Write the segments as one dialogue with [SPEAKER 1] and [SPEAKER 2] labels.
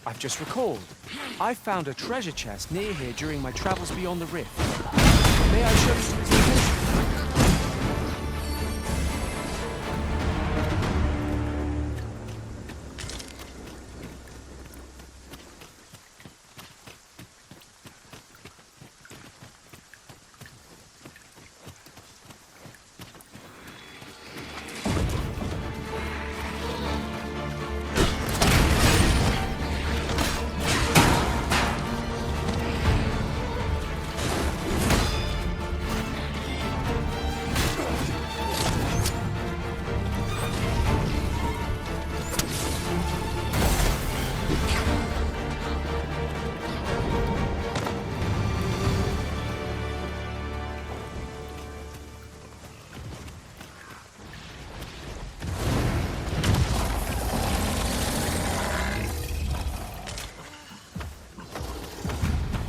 [SPEAKER 1] I've just recalled. I found a treasure chest near here during my travels beyond the rift. May I show you its location?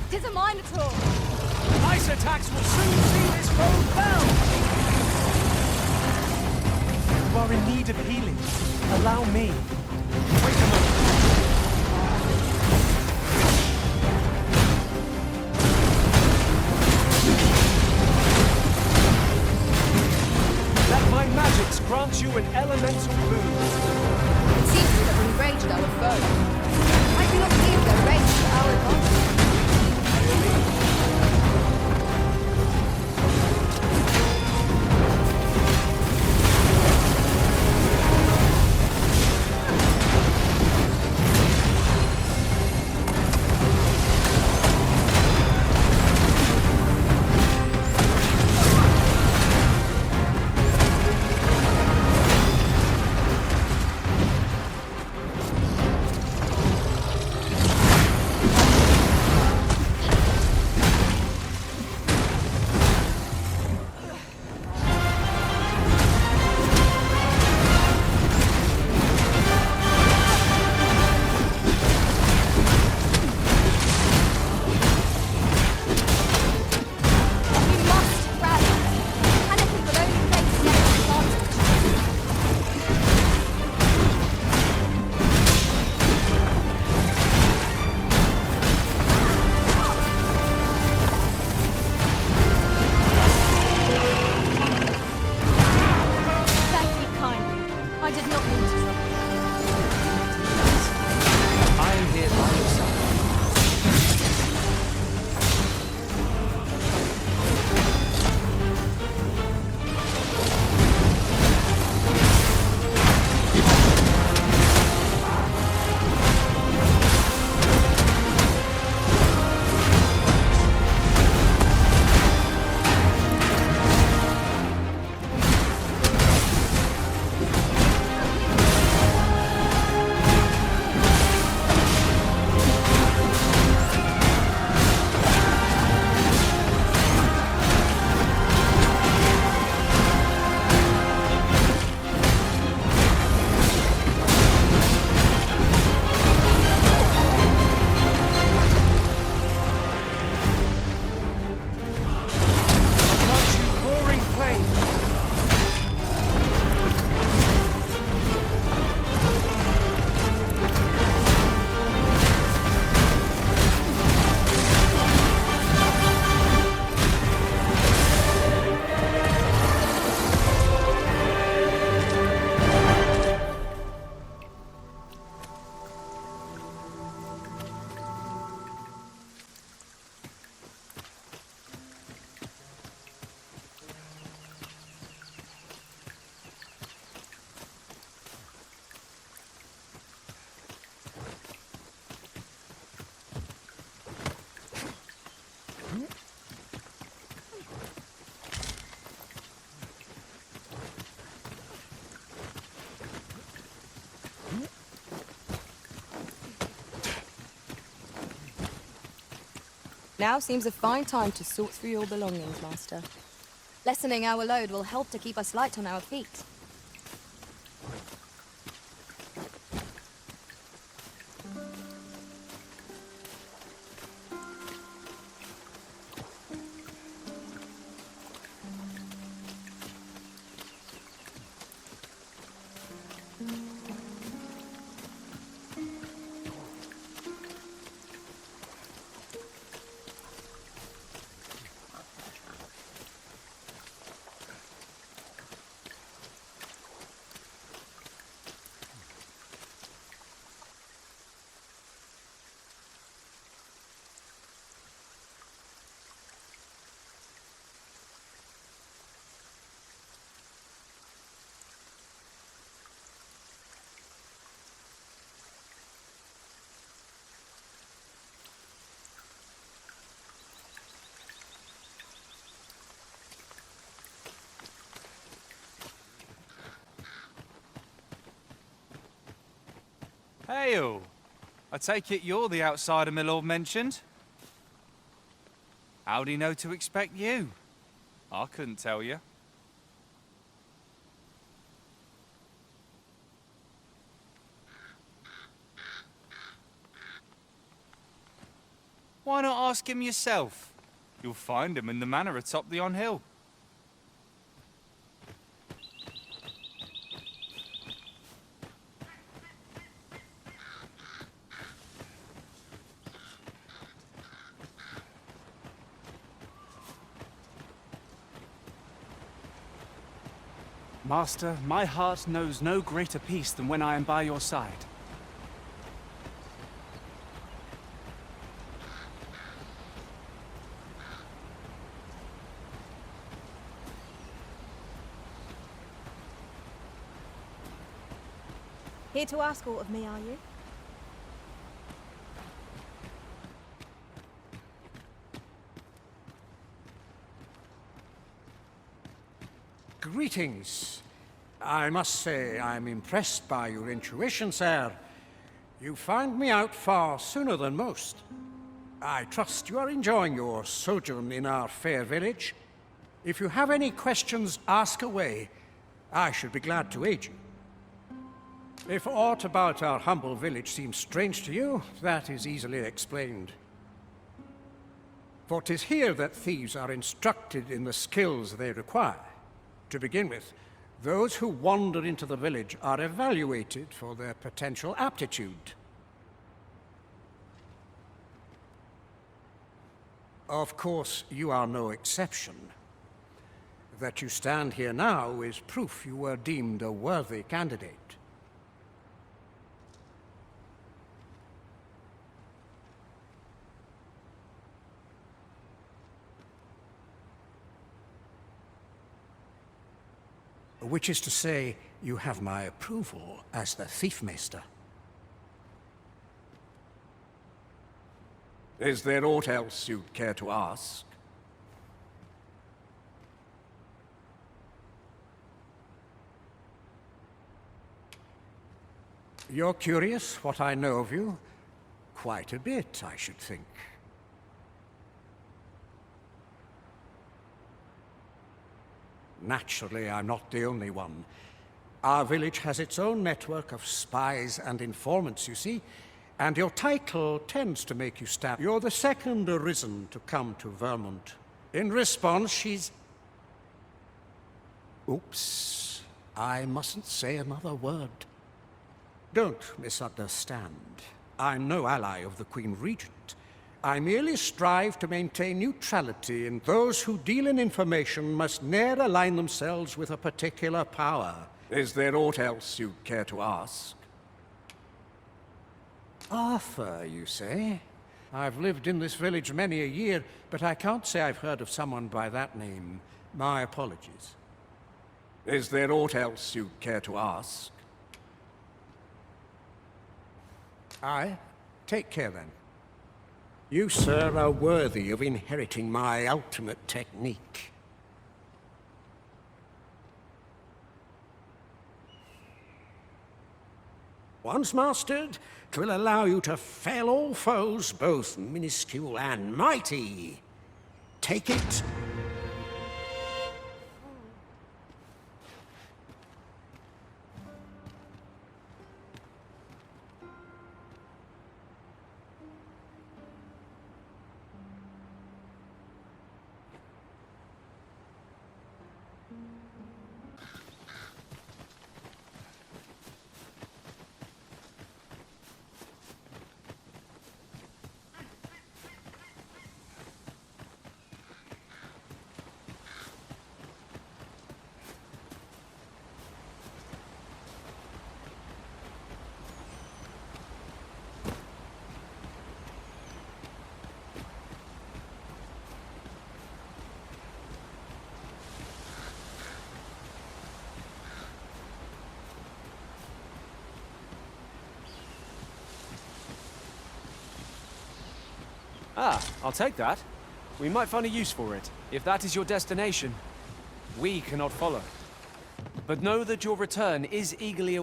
[SPEAKER 2] Tis a minotaur!
[SPEAKER 1] Ice attacks will soon see this foe fell! You are in need of healing. Allow me. Wait a moment. Let my magics grant you an elemental boon.
[SPEAKER 2] It seems to have enraged our foe. I do not believe their rage to our advantage.
[SPEAKER 3] Now seems a fine time to sort through your belongings, Master. Lessening our load will help to keep us light on our feet.
[SPEAKER 4] Hail! I take it you're the outsider my lord mentioned? How'd he know to expect you? I couldn't tell you. Why not ask him yourself? You'll find him in the manor atop the on-hill.
[SPEAKER 1] Master, my heart knows no greater peace than when I am by your side.
[SPEAKER 3] Here to ask aught of me, are you?
[SPEAKER 5] Greetings. I must say I'm impressed by your intuition, sir. You found me out far sooner than most. I trust you are enjoying your sojourn in our fair village. If you have any questions, ask away. I should be glad to aid you. If aught about our humble village seems strange to you, that is easily explained. For 'tis here that thieves are instructed in the skills they require. To begin with, those who wander into the village are evaluated for their potential aptitude. Of course, you are no exception. That you stand here now is proof you were deemed a worthy candidate. Which is to say, you have my approval as the Thiefmaster. Is there aught else you'd care to ask? You're curious what I know of you? Quite a bit, I should think. Naturally, I'm not the only one. Our village has its own network of spies and informants, you see, and your title tends to make you stand. You're the second arisen to come to Vermont. In response, she's... Oops. I mustn't say another word. Don't misunderstand. I'm no ally of the Queen Regent. I merely strive to maintain neutrality, and those who deal in information must ne'er align themselves with a particular power. Is there aught else you'd care to ask? Arthur, you say? I've lived in this village many a year, but I can't say I've heard of someone by that name. My apologies. Is there aught else you'd care to ask? Aye. Take care, then. You, sir, are worthy of inheriting my ultimate technique. Once mastered, 'twill allow you to fell all foes, both minuscule and mighty. Take it.
[SPEAKER 1] Ah, I'll take that. We might find a use for it. If that is your destination, we cannot follow. But know that your return is eagerly...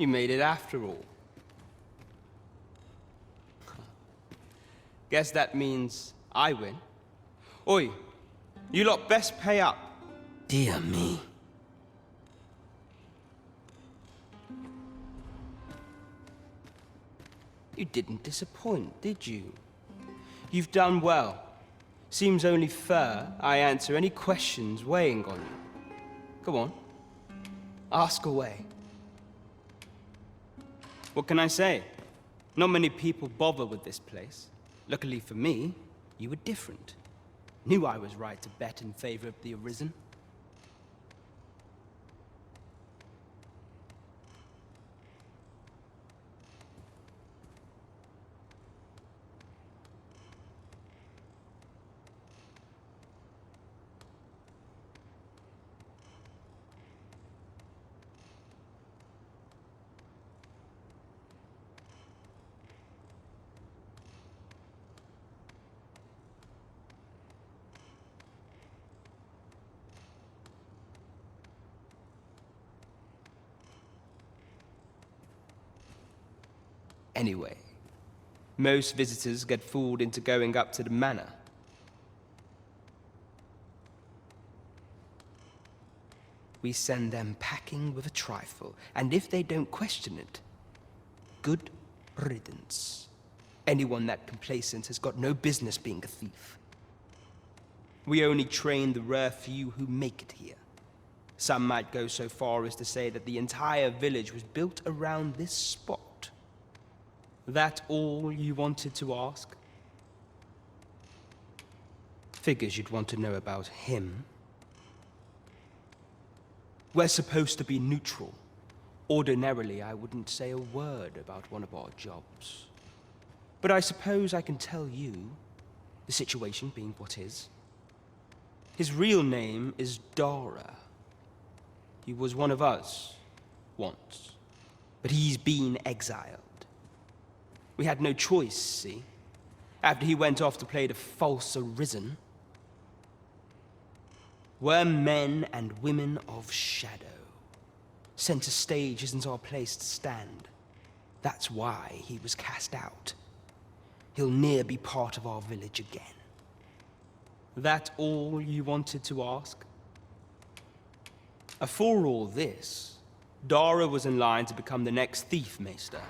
[SPEAKER 6] You made it after all. Guess that means I win. Oi, you lot best pay up. Dear me. You didn't disappoint, did you? You've done well. Seems only fair I answer any questions weighing on you. Go on. Ask away. What can I say? Not many people bother with this place. Luckily for me, you were different. Knew I was right to bet in favor of the Arisen. Anyway, most visitors get fooled into going up to the manor. We send them packing with a trifle, and if they don't question it, good riddance. Anyone that complacent has got no business being a thief. We only train the rare few who make it here. Some might go so far as to say that the entire village was built around this spot. That all you wanted to ask? Figures you'd want to know about him. We're supposed to be neutral. Ordinarily, I wouldn't say a word about one of our jobs. But I suppose I can tell you, the situation being what is. His real name is Dara. He was one of us, once. But he's been exiled. We had no choice, see? After he went off to play the false Arisen. We're men and women of shadow. Center stage isn't our place to stand. That's why he was cast out. He'll ne'er be part of our village again. That all you wanted to ask? For all this, Dara was in line to become the next thief maester.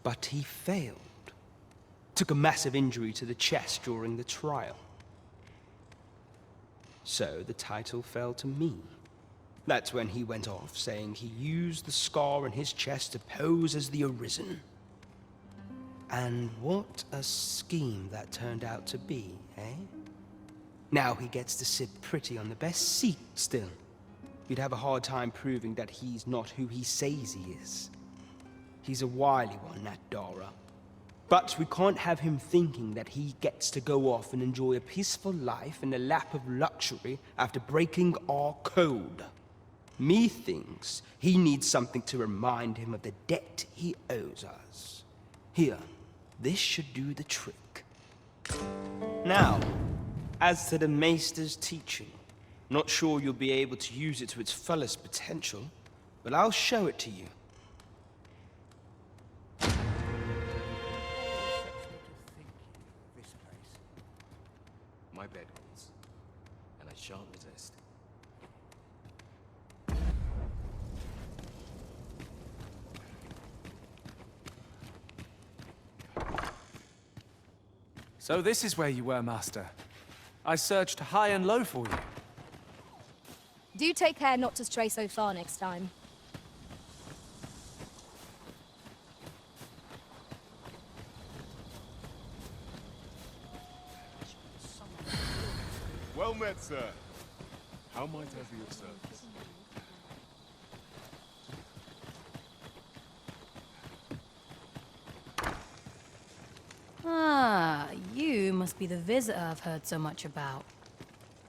[SPEAKER 6] But he failed. Took a massive injury to the chest during the trial. So the title fell to me. That's when he went off, saying he used the scar on his chest to pose as the Arisen. And what a scheme that turned out to be, eh? Now he gets to sit pretty on the best seat still. You'd have a hard time proving that he's not who he says he is. He's a wily one, that Dara. But we can't have him thinking that he gets to go off and enjoy a peaceful life in a lap of luxury after breaking our code. Methinks he needs something to remind him of the debt he owes us. Here, this should do the trick. Now, as to the Maester's teaching, not sure you'll be able to use it to its fullest potential, but I'll show it to you.
[SPEAKER 7] My bed calls, and I shan't resist.
[SPEAKER 1] So this is where you were, Master. I searched high and low for you.
[SPEAKER 3] Do take care not to stray so far next time.
[SPEAKER 7] Well met, sir. How might I be of service?
[SPEAKER 8] Ah, you must be the visitor I've heard so much about.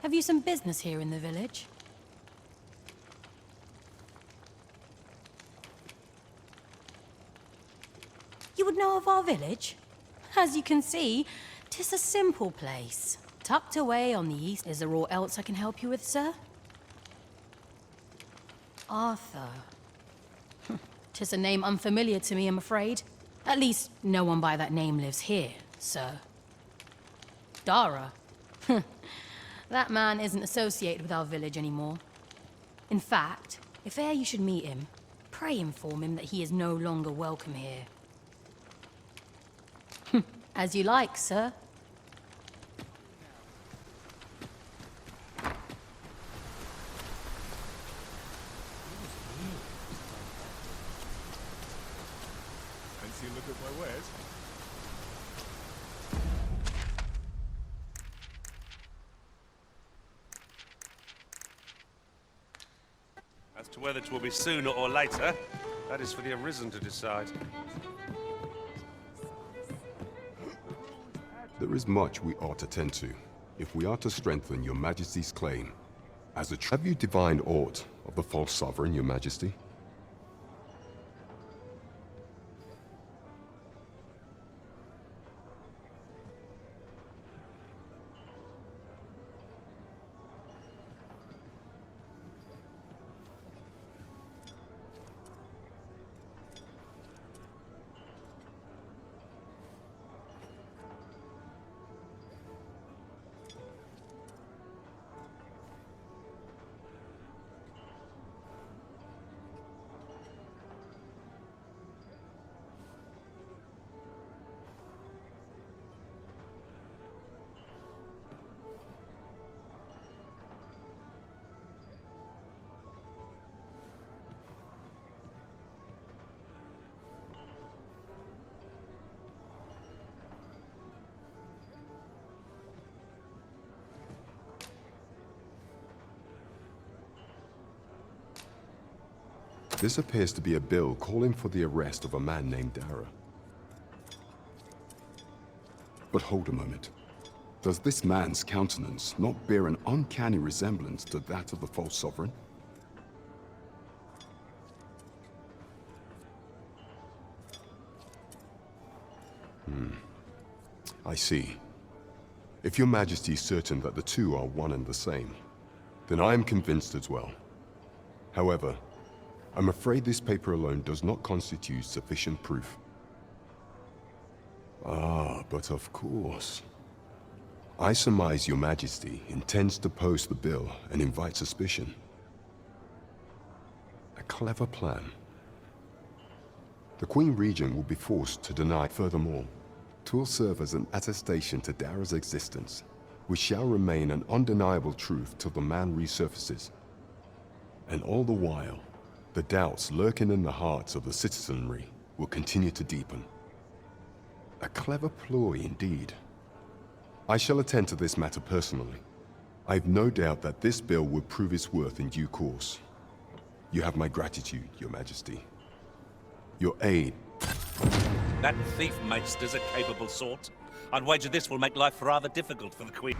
[SPEAKER 8] Have you some business here in the village? You would know of our village? As you can see, 'tis a simple place. Tucked away on the east. Is there aught else I can help you with, sir? Arthur. 'Tis a name unfamiliar to me, I'm afraid. At least, no one by that name lives here, sir. Dara? That man isn't associated with our village anymore. In fact, if e'er you should meet him, pray inform him that he is no longer welcome here. As you like, sir.
[SPEAKER 9] Fancy a look at my wares?
[SPEAKER 10] As to whether it will be sooner or later, that is for the Arisen to decide.
[SPEAKER 11] There is much we ought to tend to, if we are to strengthen your Majesty's claim. Have you divined aught of the false sovereign, your Majesty? This appears to be a bill calling for the arrest of a man named Dara. But hold a moment. Does this man's countenance not bear an uncanny resemblance to that of the false sovereign? I see. If your Majesty is certain that the two are one and the same, then I am convinced as well. However, I'm afraid this paper alone does not constitute sufficient proof. Ah, but of course. I surmise your Majesty intends to post the bill and invite suspicion. A clever plan. The Queen Regent will be forced to deny. Furthermore, 'twill serve as an attestation to Dara's existence, which shall remain an undeniable truth till the man resurfaces. And all the while, the doubts lurking in the hearts of the citizenry will continue to deepen. A clever ploy indeed. I shall attend to this matter personally. I have no doubt that this bill will prove its worth in due course. You have my gratitude, your Majesty. Your aid.
[SPEAKER 10] That thief maester's a capable sort. I'd wager this will make life rather difficult for the Queen.